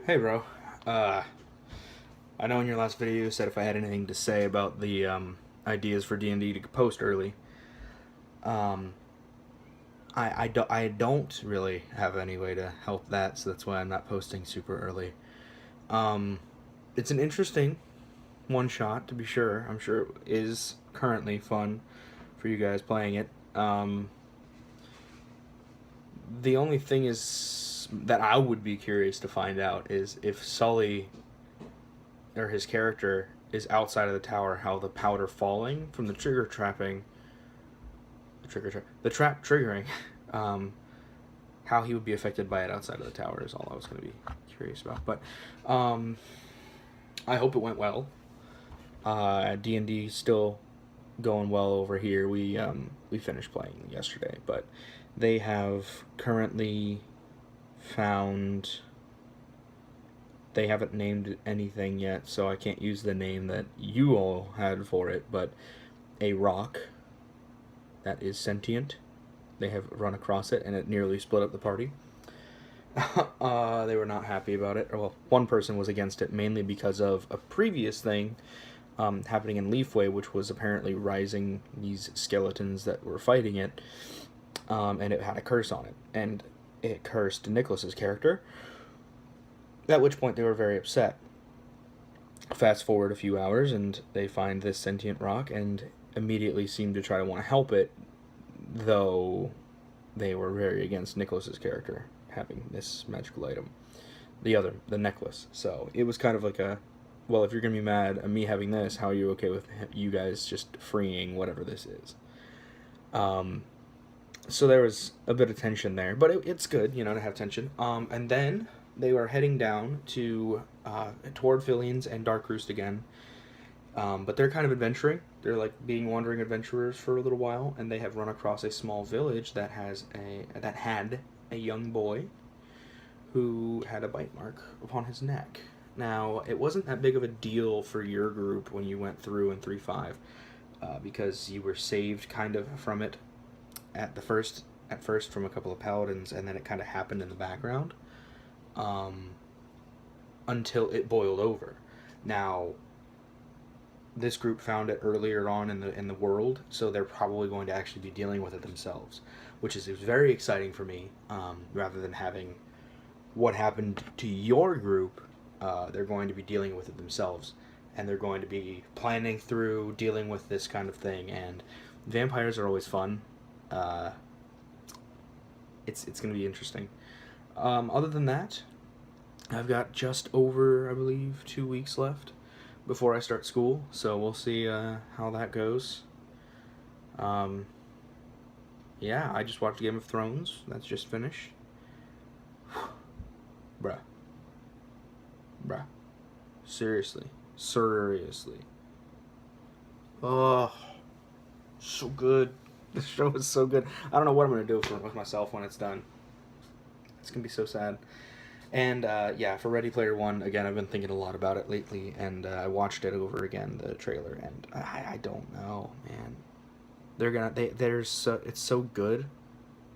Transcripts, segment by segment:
Hey, bro. Uh, I know in your last video you said if I had anything to say about the ideas for D&D to post early. Um, I don't really have any way to help that, so that's why I'm not posting super early. Um, it's an interesting one shot, to be sure. I'm sure it is currently fun for you guys playing it. The only thing is that I would be curious to find out is if Sully or his character is outside of the tower, how the powder falling from the trigger trapping, the trap triggering, um, how he would be affected by it outside of the tower is all I was going to be curious about. But I hope it went well. D&D still going well over here. We finished playing yesterday, but they have currently found. They haven't named anything yet, so I can't use the name that you all had for it, but a rock that is sentient. They have run across it, and it nearly split up the party. They were not happy about it. Well, one person was against it, mainly because of a previous thing happening in Leafway, which was apparently rising these skeletons that were fighting it, and it had a curse on it. And it cursed Nicholas's character, at which point they were very upset. Fast forward a few hours, and they find this sentient rock and immediately seem to try to want to help it, though they were very against Nicholas's character having this magical item. The necklace. So it was kind of like a, well, if you're going to be mad at me having this, how are you okay with you guys just freeing whatever this is? So there was a bit of tension there, but it's good, to have tension. And then they were heading down to toward Fillions and Dark Roost again. But they're kind of adventuring. They're like being wandering adventurers for a little while, and they have run across a small village that had a young boy who had a bite mark upon his neck. Now, it wasn't that big of a deal for your group when you went through in 3.5, because you were saved kind of from it at first from a couple of paladins, and then it kind of happened in the background until it boiled over. Now, this group found it earlier on in the world, so they're probably going to actually be dealing with it themselves, which is very exciting for me. Rather than having what happened to your group, they're going to be dealing with it themselves, and they're going to be planning through dealing with this kind of thing. And vampires are always fun. It's going to be interesting. Other than that, I've got just over, I believe, 2 weeks left before I start school, so we'll see how that goes. Yeah, I just watched Game of Thrones. That's just finished. Bruh. Seriously. Oh, so good. The show is so good. I don't know what I'm going to do with myself when it's done. It's going to be so sad. And yeah, for Ready Player One, again, I've been thinking a lot about it lately, and I watched it over again, the trailer, and I don't know, man. It's so good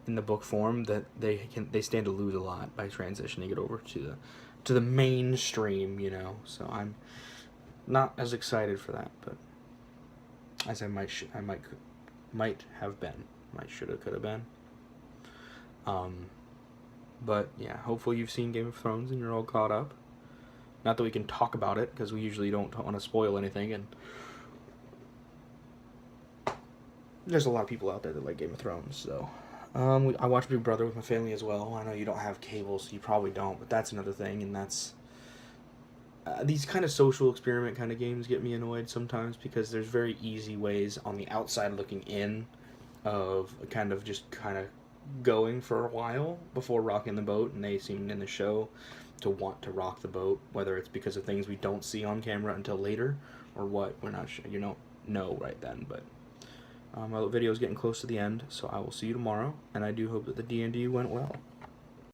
in the book form that they stand to lose a lot by transitioning it over to the mainstream, So I'm not as excited for that, but as I might have been, shoulda, coulda been. But yeah, hopefully you've seen Game of Thrones and you're all caught up. Not that we can talk about it, because we usually don't want to spoil anything, and there's a lot of people out there that like Game of Thrones, so. I watch Big Brother with my family as well. I know you don't have cable, so you probably don't, but that's another thing, and that's... these kind of social experiment kind of games get me annoyed sometimes, because there's very easy ways on the outside looking in of kind of going for a while before rocking the boat, and they seem in the show to want to rock the boat, whether it's because of things we don't see on camera until later or what, we're not sure. You don't know right then, but my video is getting close to the end, so I will see you tomorrow, and I do hope that the D&D went well.